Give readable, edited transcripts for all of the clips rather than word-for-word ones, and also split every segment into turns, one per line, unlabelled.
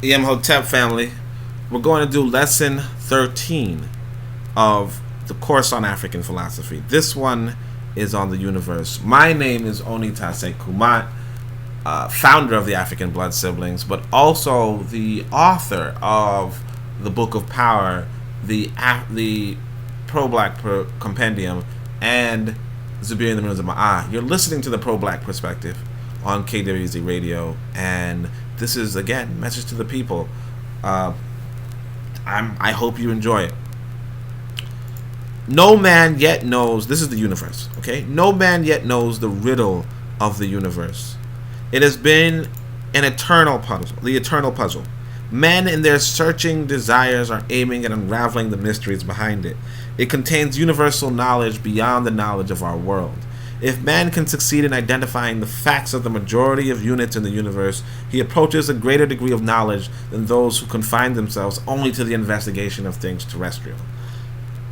Hotep family, we're going to do lesson 13 of the course on African philosophy. This one is on the universe. My name is Onitaset Kumat, founder of the African Blood Siblings, but also the author of the Book of Power, the Pro-Black Compendium, and Zubir in the Moons of Ma'ah. You're listening to the Pro-Black Perspective on KWZ Radio, and this is, again, message to the people. I hope you enjoy it. No man yet knows, this is the universe, okay? No man yet knows the riddle of the universe. It has been an eternal puzzle, the eternal puzzle. Men in their searching desires are aiming at unraveling the mysteries behind it. It contains universal knowledge beyond the knowledge of our world. If man can succeed in identifying the facts of the majority of units in the universe, he approaches a greater degree of knowledge than those who confine themselves only to the investigation of things terrestrial.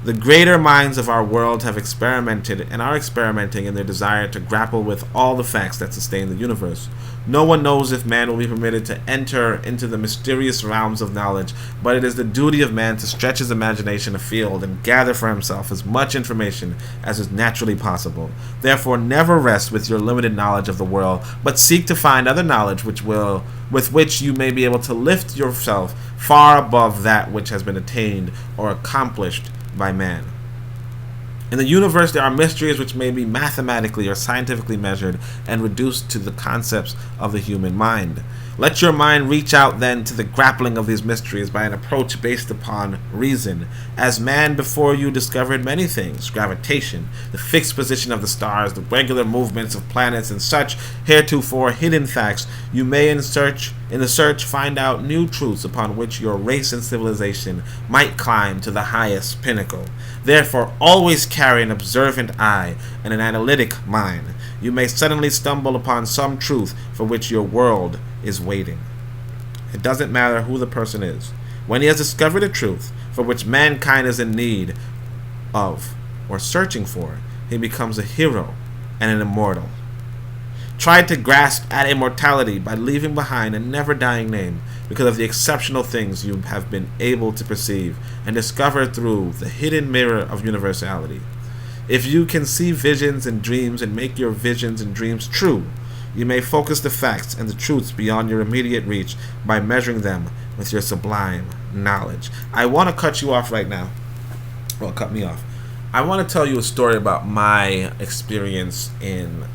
The greater minds of our world have experimented and are experimenting in their desire to grapple with all the facts that sustain the universe. No one knows if man will be permitted to enter into the mysterious realms of knowledge, but it is the duty of man to stretch his imagination afield and gather for himself as much information as is naturally possible. Therefore, never rest with your limited knowledge of the world, but seek to find other knowledge with which you may be able to lift yourself far above that which has been attained or accomplished by man. In the universe, there are mysteries which may be mathematically or scientifically measured and reduced to the concepts of the human mind. Let your mind reach out then to the grappling of these mysteries by an approach based upon reason. As man before you discovered many things, gravitation, the fixed position of the stars, the regular movements of planets, and such heretofore hidden facts, you may in the search find out new truths upon which your race and civilization might climb to the highest pinnacle. Therefore, always carry an observant eye and an analytic mind. You may suddenly stumble upon some truth for which your world is waiting. It doesn't matter who the person is. When he has discovered a truth for which mankind is in need of or searching for, he becomes a hero and an immortal. Try to grasp at immortality by leaving behind a never-dying name because of the exceptional things you have been able to perceive and discover through the hidden mirror of universality. If you can see visions and dreams and make your visions and dreams true, you may focus the facts and the truths beyond your immediate reach by measuring them with your sublime knowledge. I want to cut you off right now. Well, cut me off. I want to tell you a story about my experience in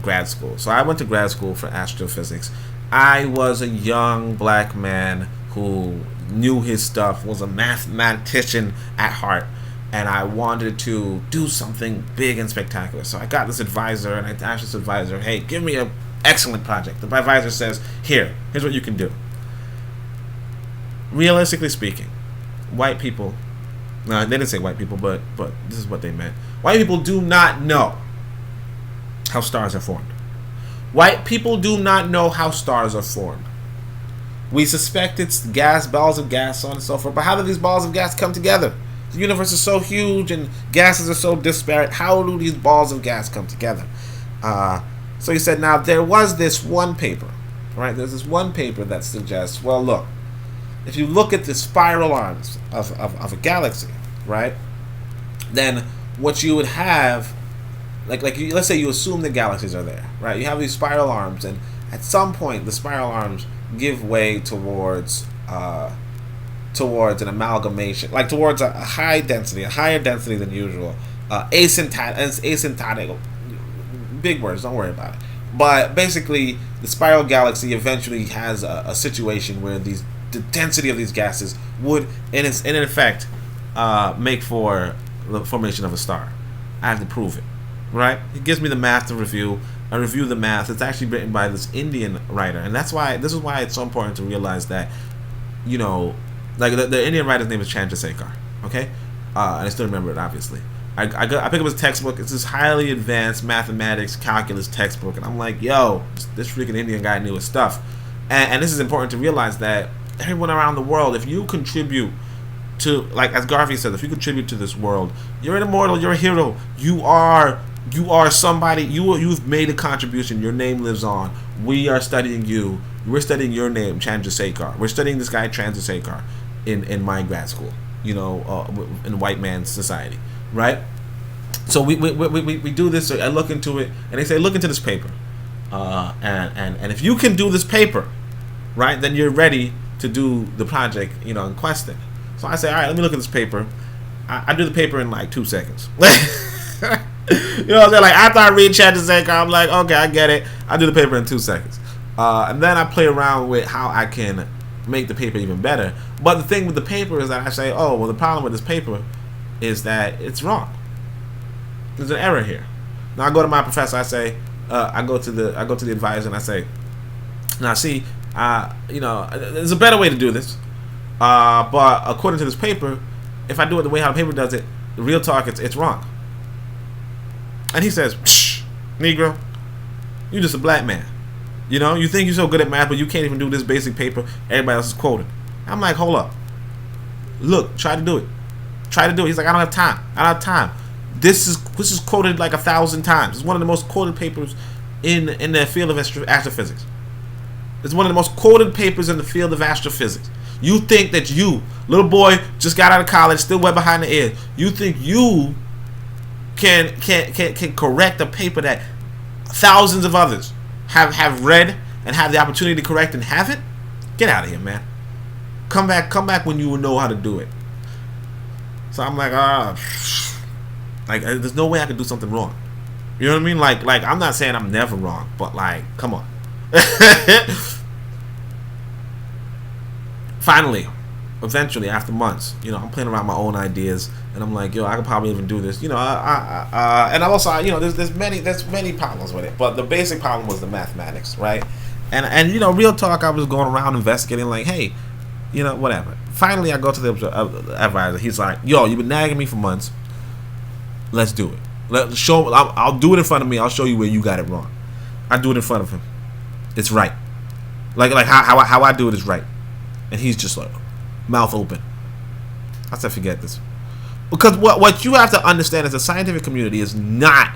grad school. So I went to grad school for astrophysics. I was a young black man who knew his stuff, was a mathematician at heart, and I wanted to do something big and spectacular. So I got this advisor, and I asked this advisor, hey, give me an excellent project. The advisor says, here's what you can do. Realistically speaking, white people, no, they didn't say white people, but this is what they meant. White people do not know how stars are formed. White people do not know how stars are formed. We suspect it's gas, balls of gas, so on and so forth, but how do these balls of gas come together? The universe is so huge and gases are so disparate. How do these balls of gas come together? So he said, now there was this one paper, right? There's this one paper that suggests, well, look, if you look at the spiral arms of a galaxy, right? Then what you would have, let's say you assume the galaxies are there, right? You have these spiral arms, and at some point the spiral arms give way towards an amalgamation, like towards a higher density than usual, asymptotic, big words, don't worry about it. But basically, the spiral galaxy eventually has a situation where the density of these gases would, in effect, make for the formation of a star. I have to prove it, right? He gives me the math to review. I review the math. It's actually written by this Indian writer, and this is why it's so important to realize that, you know, like the Indian writer's name is Chandrasekhar, okay? And I still remember it, obviously. I pick up his textbook. It's this highly advanced mathematics, calculus textbook, and I'm like, yo, this freaking Indian guy knew his stuff. And this is important to realize that everyone around the world, if you contribute to, like as Garvey said, if you contribute to this world, you're an immortal, you're a hero, you are You are somebody. You've made a contribution. Your name lives on. We are studying you. We're studying your name, Chandrasekhar. We're studying this guy Chandrasekhar in my grad school. You know, in white man's society, right? So we do this. I look into it, and they say, look into this paper, and if you can do this paper, right, then you're ready to do the project, you know, in question. So I say, all right, let me look at this paper. I do the paper in like 2 seconds. You know, they're like, after I read Chandrasekhar, I'm like, okay, I get it. I do the paper in 2 seconds, and then I play around with how I can make the paper even better. But the thing with the paper is that I say, oh, well, the problem with this paper is that it's wrong. There's an error here. Now I go to my professor. I say, I go to the advisor, and I say, now see, you know, there's a better way to do this, but according to this paper, if I do it the way how the paper does it, the real talk, it's wrong. And he says, psh, Negro, you just a black man. You know, you think you're so good at math, but you can't even do this basic paper everybody else is quoting. I'm like, hold up. Look, try to do it. Try to do it. He's like, I don't have time. I don't have time. This is quoted like 1,000 times. It's one of the most quoted papers in the field of astrophysics. It's one of the most quoted papers in the field of astrophysics. You think that you, little boy, just got out of college, still wet behind the ears. You think you can correct a paper that thousands of others have read and have the opportunity to correct and haven't? Get out of here, man. Come back when you will know how to do it. So I'm like, like there's no way I could do something wrong. You know what I mean? Like I'm not saying I'm never wrong, but like, come on. Finally, eventually, after months, you know, I'm playing around with my own ideas, and I'm like, yo, I could probably even do this, you know. And also, you know, there's many problems with it, but the basic problem was the mathematics, right? And you know, real talk, I was going around investigating, like, hey, you know, whatever. Finally, I go to the advisor. He's like, yo, you've been nagging me for months. Let's do it. I'll do it in front of me. I'll show you where you got it wrong. I do it in front of him. It's right. Like how I do it is right. And he's just like, mouth open. I said, forget this. Because what you have to understand is the scientific community is not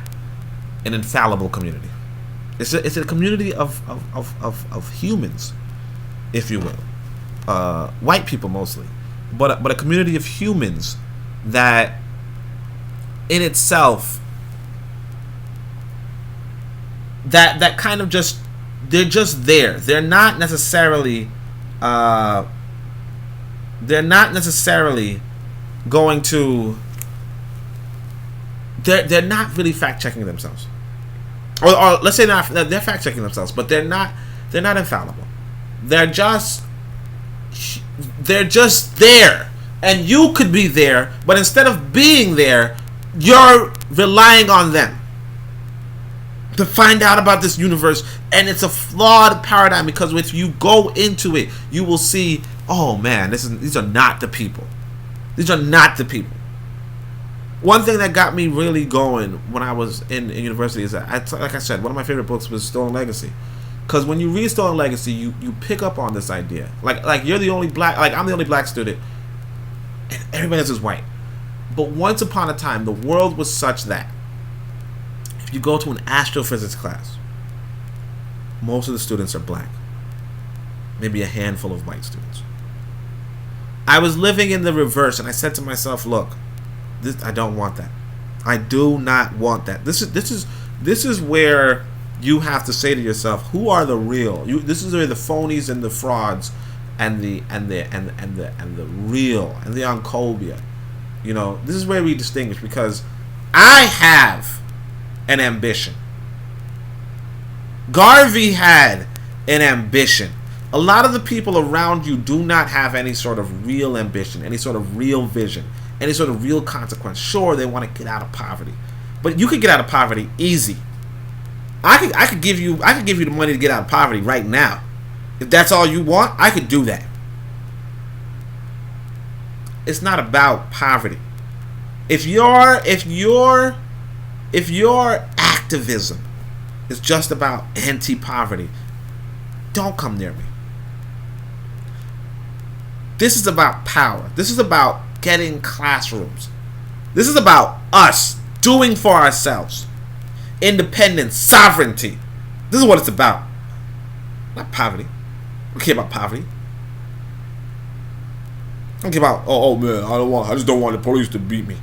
an infallible community. It's a community of humans, if you will. White people mostly. But a community of humans that in itself that kind of just, they're just there. They're not necessarily going to, they're not really fact checking themselves, or let's say they're fact checking themselves, but they're not infallible. They're just there, and you could be there, but instead of being there, you're relying on them to find out about this universe. And it's a flawed paradigm, because if you go into it, you will see, oh man, these are not the people. These are not the people. One thing that got me really going when I was in university is that, like I said, one of my favorite books was Stolen Legacy. Because when you read Stolen Legacy, you pick up on this idea. Like you're the only black, like I'm the only black student, and everybody else is white. But once upon a time, the world was such that if you go to an astrophysics class, most of the students are black. Maybe a handful of white students. I was living in the reverse, and I said to myself, look, I don't want that. I do not want that. This is where you have to say to yourself, who are the real? This is where the phonies and the frauds and the real and the oncobia. You know, this is where we distinguish, because I have an ambition. Garvey had an ambition. A lot of the people around you do not have any sort of real ambition, any sort of real vision, any sort of real consequence. Sure, they want to get out of poverty, but you could get out of poverty easy. I could give you the money to get out of poverty right now. If that's all you want, I could do that. It's not about poverty. If your activism is just about anti-poverty, don't come near me. This is about power. This is about getting classrooms. This is about us doing for ourselves. independence, sovereignty. This is what it's about. Not poverty. I don't care about poverty. I don't care about, oh man, I just don't want the police to beat me.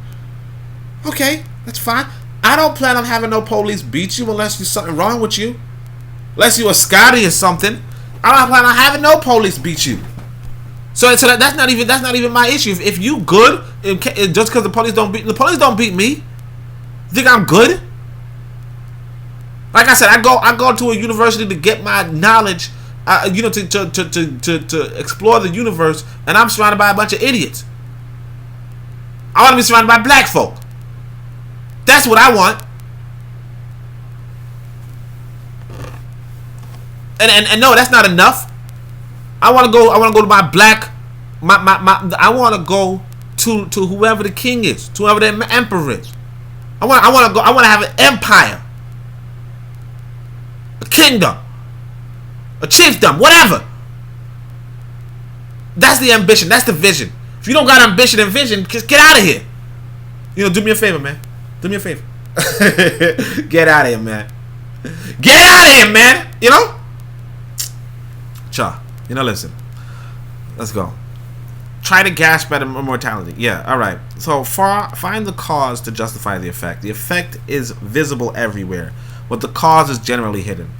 Okay, that's fine. I don't plan on having no police beat you unless there's something wrong with you. Unless you a Scotty or something. I don't plan on having no police beat you. So that's not even my issue. If you good, just because the police don't beat me. You think I'm good? Like I said, I go to a university to get my knowledge, to explore the universe, and I'm surrounded by a bunch of idiots. I want to be surrounded by black folk. That's what I want. And no, that's not enough. I want to go to my black, I want to go to whoever the king is, to whoever the emperor is. I want to have an empire, a kingdom, a chiefdom, whatever. That's the ambition. That's the vision. If you don't got ambition and vision, just get out of here. Do me a favor, man. Do me a favor. Get out of here, man. Get out of here, man. Listen. Let's go. Try to grasp at immortality. Yeah, alright. So find the cause to justify the effect. The effect is visible everywhere, but the cause is generally hidden.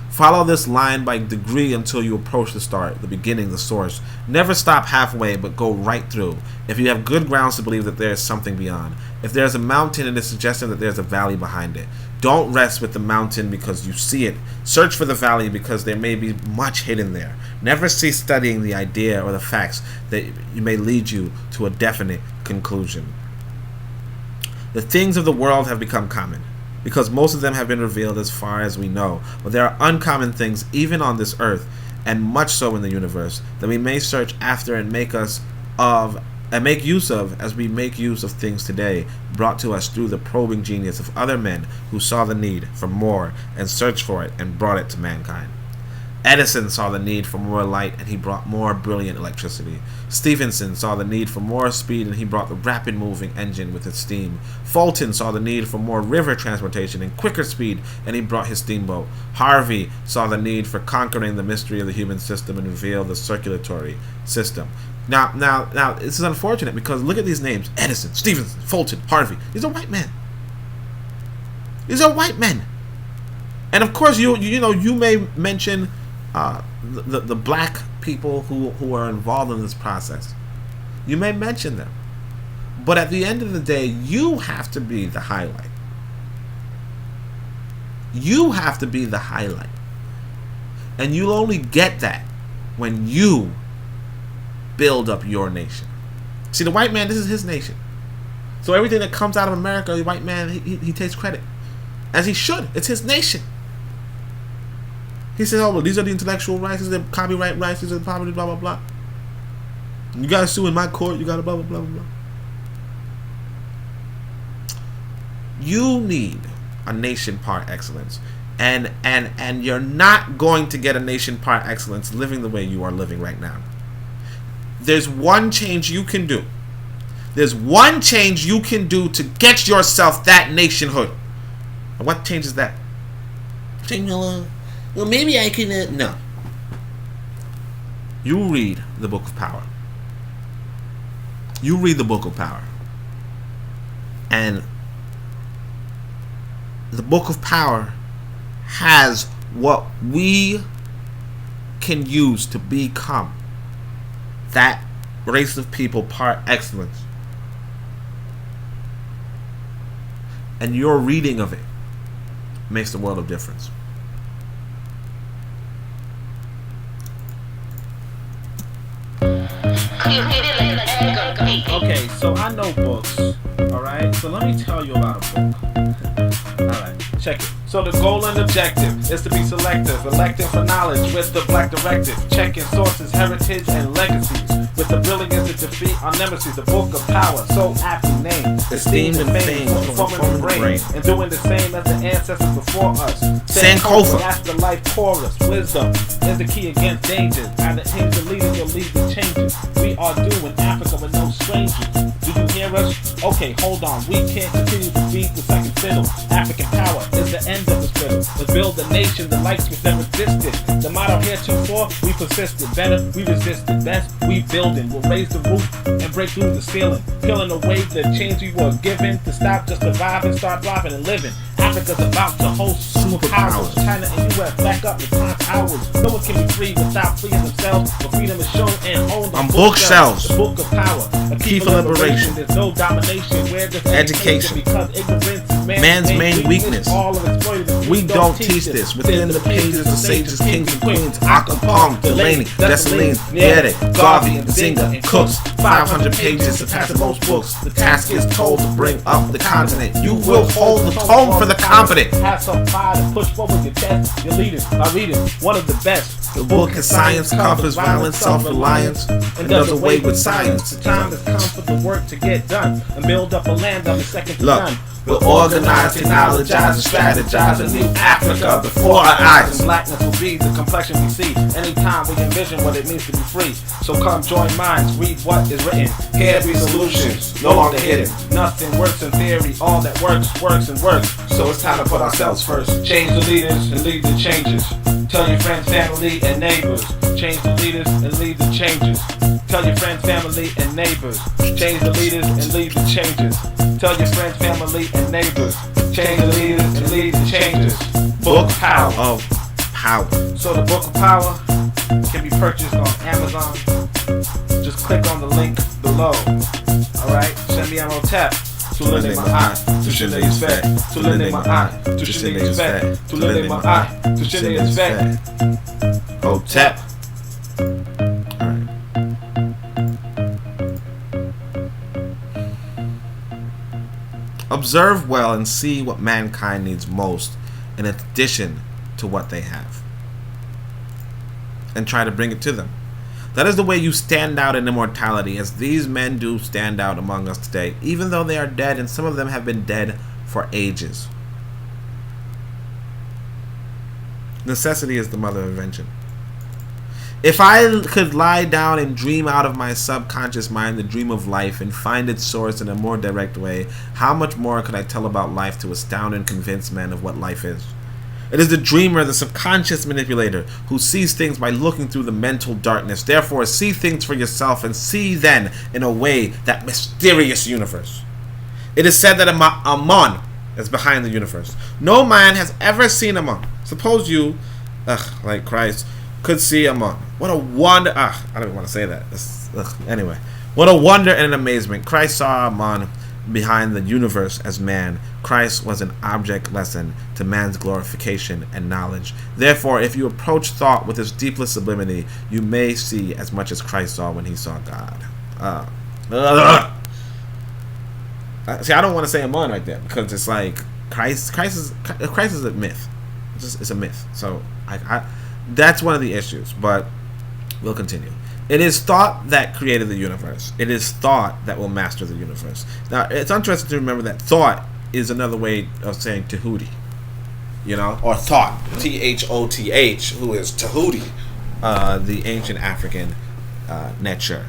Follow this line by degree until you approach the start, the beginning, the source. Never stop halfway, but go right through. If you have good grounds to believe that there is something beyond. If there is a mountain, it is suggesting that there is a valley behind it. Don't rest with the mountain because you see it. Search for the valley because there may be much hidden there. Never cease studying the idea or the facts that may lead you to a definite conclusion. The things of the world have become common, because most of them have been revealed as far as we know. But there are uncommon things even on this earth, and much so in the universe, that we may search after and make use of as we make use of things today, brought to us through the probing genius of other men who saw the need for more and searched for it and brought it to mankind. Edison saw the need for more light and he brought more brilliant electricity. Stephenson saw the need for more speed and he brought the rapid moving engine with its steam. Fulton saw the need for more river transportation and quicker speed and he brought his steamboat. Harvey saw the need for conquering the mystery of the human system and revealed the circulatory system. Now, this is unfortunate because look at these names: Edison, Stephenson, Fulton, Harvey. These are white men. These are white men. And of course, you may mention the black people who are involved in this process. You may mention them, but at the end of the day, you have to be the highlight. You have to be the highlight, and you'll only get that when you build up your nation. See, the white man, this is his nation. So everything that comes out of America, the white man, he takes credit. As he should. It's his nation. He says, oh, well, these are the intellectual rights, these are the copyright rights, these are the property, blah, blah, blah. You gotta sue in my court, you gotta blah, blah, blah, blah, blah. You need a nation par excellence. And you're not going to get a nation par excellence living the way you are living right now. There's one change you can do. There's one change you can do to get yourself that nationhood. And what change is that? Well, maybe I can... no. You read the Book of Power. You read the Book of Power. And the Book of Power has what we can use to become that race of people par excellence. And your reading of it makes the world of difference. Okay, so I know books, alright? So let me tell you about a book. Alright, check it. So the goal and objective is to be selective, elective for knowledge with the black directive, checking sources, heritage, and legacies, with the brilliance to defeat our nemesis. The Book of Power, so aptly named, esteemed and famed, forming the brain, and doing the same as the ancestors before us.
Sankofa,
afterlife chorus, wisdom is the key against dangers. Either change the leaders or lead the changes. We are due in Africa with no strangers. Do you hear
virus? Okay, hold on, we can't continue to beat the second fiddle. African power is the end of the spittle. Let's build a nation the likes which never existed. The motto heretofore, we persisted. Better, we resisted. Best, we building. We'll raise the roof and break through the ceiling, peeling away the chains we were given to stop just surviving, start thriving and living. Africa's about to host superpowers. China and US back up with time hours. No one can be free without freeing themselves. But freedom is shown and owned on
bookshelves.
The book of power, a key for liberation. There's no domination where there's
education.
Because ignorance is
man's main weakness.
All of exploited.
We don't teach this. Within the pages of sages, kings and queens, Akapong, Delaney, Dessalines, Nyerere, Garvey, Zinga, Cooks. 500 pages to pass the most books. The task is told to bring up the continent. You will hold the tone for the competent.
Have some pride and push forward your test. Your leaders by reading one of the best.
The book of science covers violence, self-reliance, and does away with science.
The time has come for the work to get done and build up a land on the second to none.
We'll organize, technologize, and strategize a new Africa before our eyes.
And blackness will be the complexion we see anytime we envision what it means to be free. So come join minds, read what is written. Here be solutions, no longer hidden. Nothing works in theory, all that works, works and works. So it's time to put ourselves first. Change the leaders and lead the changes. Tell your friends, family, and neighbors. Change the leaders and lead the changes. Tell your friends, family, and neighbors. Change the leaders and lead the changes. Tell your friends, family, and neighbors. Change the leaders and lead the changes. Book Power.
Of Power.
So the Book of Power can be purchased on Amazon. Just click on the link below. Alright? Send me on tap. Tulele ma'at, tushele isve. Tulele ma'at, tushele isve. Tulele ma'at, tushele isve.
Oh, tap. Observe well and see what mankind needs most in addition to what they have, and try to bring it to them. That is the way you stand out in immortality, as these men do stand out among us today, even though they are dead, and some of them have been dead for ages. Necessity is the mother of invention. If I could lie down and dream out of my subconscious mind the dream of life and find its source in a more direct way, how much more could I tell about life to astound and convince men of what life is? It is the dreamer, the subconscious manipulator, who sees things by looking through the mental darkness. Therefore, see things for yourself and see then, in a way, that mysterious universe. It is said that Amon is behind the universe. No man has ever seen Amon. Suppose you, like Christ, could see Amon. What a wonder. I don't even want to say that. Anyway, what a wonder and an amazement. Christ saw Amon behind the universe as man. Christ was an object lesson to man's glorification and knowledge. Therefore, if you approach thought with its deepest sublimity, you may see as much as Christ saw when he saw God. See, I don't want to say Amon right there, because it's like Christ is a myth. It's a myth. So that's one of the issues, but we'll continue. It is thought that created the universe. It is thought that will master the universe. Now, it's interesting to remember that thought is another way of saying Tahuti, or thought, Thoth, who is Tahuti, the ancient African nature.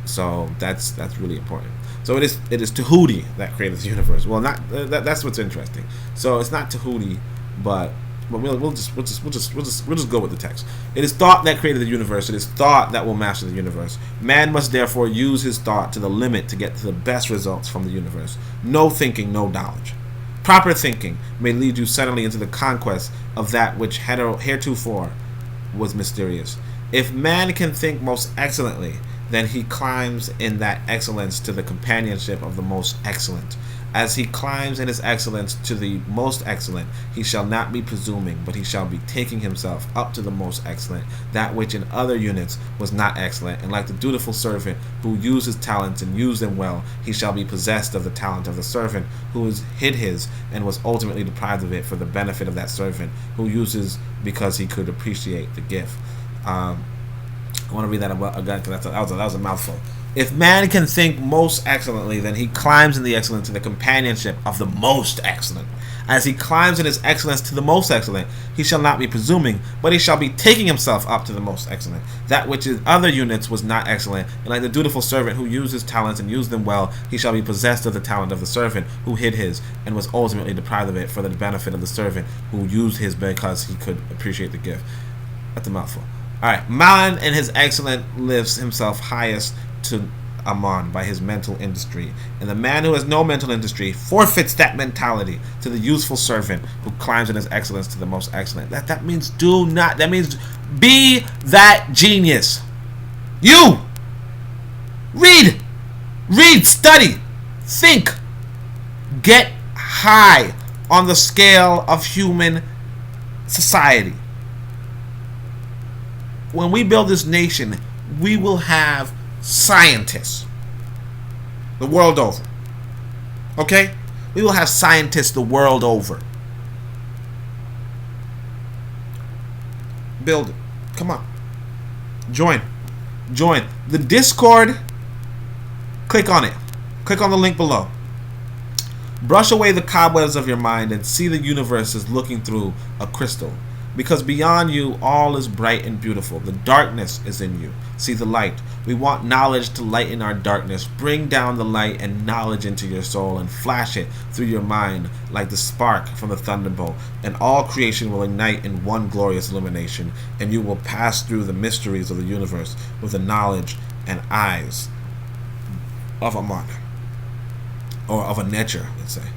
So that's really important. So it is Tahuti that created the universe. Well, not that's what's interesting. So it's not Tahuti, but we'll just go with the text. It is thought that created the universe. It is thought that will master the universe. Man must therefore use his thought to the limit to get to the best results from the universe. No thinking, no knowledge. Proper thinking may lead you suddenly into the conquest of that which heretofore was mysterious. If man can think most excellently, then he climbs in that excellence to the companionship of the most excellent. As he climbs in his excellence to the most excellent, he shall not be presuming, but he shall be taking himself up to the most excellent, that which in other units was not excellent. And like the dutiful servant who used his talents and used them well, he shall be possessed of the talent of the servant who has hid his and was ultimately deprived of it for the benefit of that servant who uses because he could appreciate the gift. I want to read that again because that was a mouthful. If man can think most excellently, then he climbs in the excellence to the companionship of the most excellent. As he climbs in his excellence to the most excellent, he shall not be presuming, but he shall be taking himself up to the most excellent. That which in other units was not excellent, and like the dutiful servant who used his talents and used them well, he shall be possessed of the talent of the servant who hid his and was ultimately deprived of it for the benefit of the servant who used his because he could appreciate the gift. That's a mouthful. Alright, man in his excellent lifts himself highest to Amon by his mental industry, and the man who has no mental industry forfeits that mentality to the useful servant who climbs in his excellence to the most excellent. That means that means be that genius. You read, study, think, get high on the scale of human society. When we build this nation, we will have scientists the world over. Okay? We will have scientists the world over. Build it. Come on. Join. The Discord. Click on it. Click on the link below. Brush away the cobwebs of your mind and see the universe as looking through a crystal. Because beyond you, all is bright and beautiful. The darkness is in you. See the light. We want knowledge to lighten our darkness. Bring down the light and knowledge into your soul and flash it through your mind like the spark from the thunderbolt. And all creation will ignite in one glorious illumination. And you will pass through the mysteries of the universe with the knowledge and eyes of a monk. Or of a nature, let's say.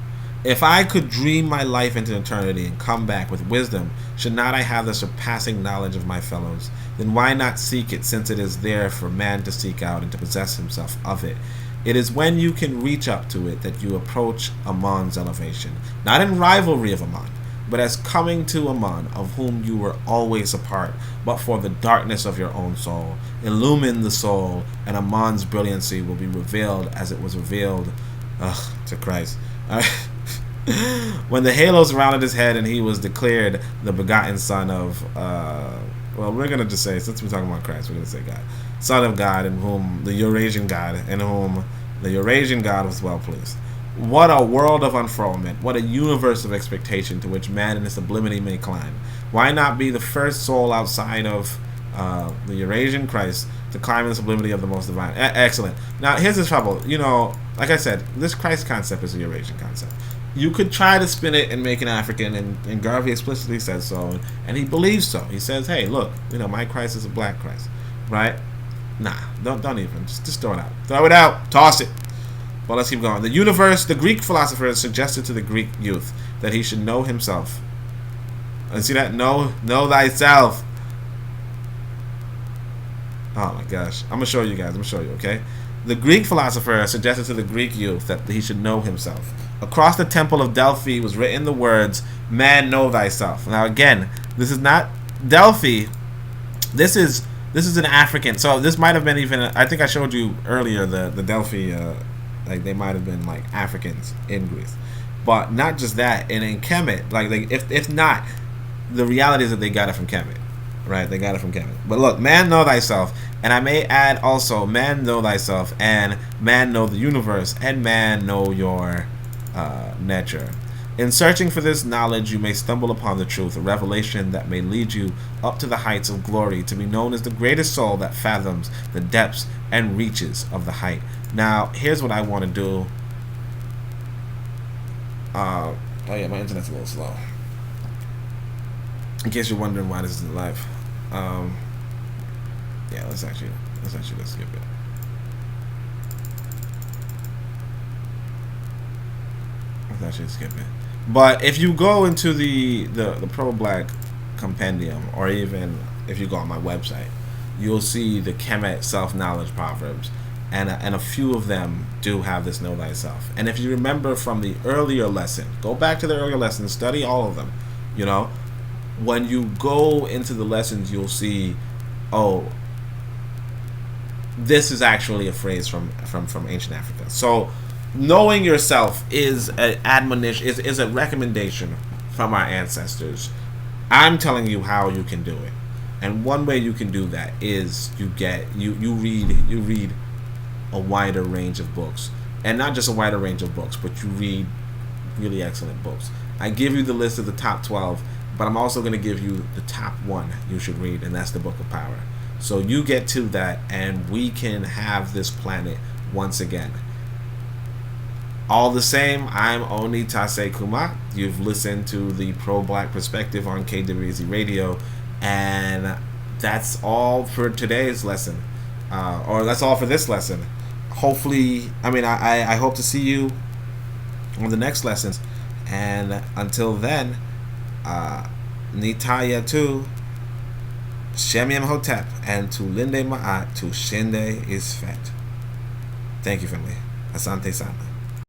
If I could dream my life into eternity and come back with wisdom, should not I have the surpassing knowledge of my fellows? Then why not seek it, since it is there for man to seek out and to possess himself of it? It is when you can reach up to it that you approach Amon's elevation, not in rivalry of Amon, but as coming to Amon, of whom you were always a part, but for the darkness of your own soul. Illumine the soul, and Amon's brilliancy will be revealed as it was revealed to Christ. When the halo surrounded his head and he was declared the begotten son of well, we're gonna just say, since we're talking about Christ, we're gonna say God, son of God, in whom the Eurasian God was well pleased. What a world of unfurlment, what a universe of expectation to which man in his sublimity may climb. Why not be the first soul outside of the Eurasian Christ to climb in the sublimity of the most divine? Excellent. Now here's the trouble. Like I said, this Christ concept is a Eurasian concept. You could try to spin it and make it African, and Garvey explicitly says so, and he believes so. He says, hey, look, my Christ is a black Christ, right? Nah, don't even. Just throw it out. Throw it out. Toss it. Well, let's keep going. The universe, the Greek philosophers suggested to the Greek youth that he should know himself. And see that? Know thyself. Oh my gosh. I'm going to show you guys. Okay? The Greek philosopher suggested to the Greek youth that he should know himself. Across the temple of Delphi was written the words, man, know thyself. Now again, this is not Delphi. This is an African. So this might have been even, I think I showed you earlier the Delphi, like they might have been like Africans in Greece. But not just that, and in Kemet, like if not, the reality is that they got it from Kemet. Right, they got it from Kemet. But look, man, know thyself. And I may add also, man, know thyself, and man, know the universe, and man, know your nature. In searching for this knowledge, you may stumble upon the truth, a revelation that may lead you up to the heights of glory, to be known as the greatest soul that fathoms the depths and reaches of the height. Now, here's what I want to do. Oh yeah, my internet's a little slow. In case you're wondering why this isn't live. Yeah, let's skip it. But if you go into the pro-black compendium, or even if you go on my website, you'll see the Kemet self-knowledge proverbs, and a few of them do have this know thyself. And if you remember from the earlier lesson, go back to the earlier lesson, study all of them. When you go into the lessons, you'll see, oh, this is actually a phrase from ancient Africa. So knowing yourself is an admonition, is a recommendation from our ancestors. I'm telling you how you can do it. And one way you can do that is you read a wider range of books, and not just a wider range of books, but you read really excellent books. I give you the list of the top 12, but I'm also going to give you the top one you should read, and that's the Book of Power. So you get to that, and we can have this planet once again. All the same, I'm Onitaset Kumat. You've listened to the Pro-Black Perspective on KWZ Radio, and that's all for today's lesson, or that's all for this lesson. Hopefully, I hope to see you on the next lessons, and until then, Nitaya tu Shem Hotep, and to Linde Ma'at, to Shinde is Fet. Thank you, family. Asante Sana.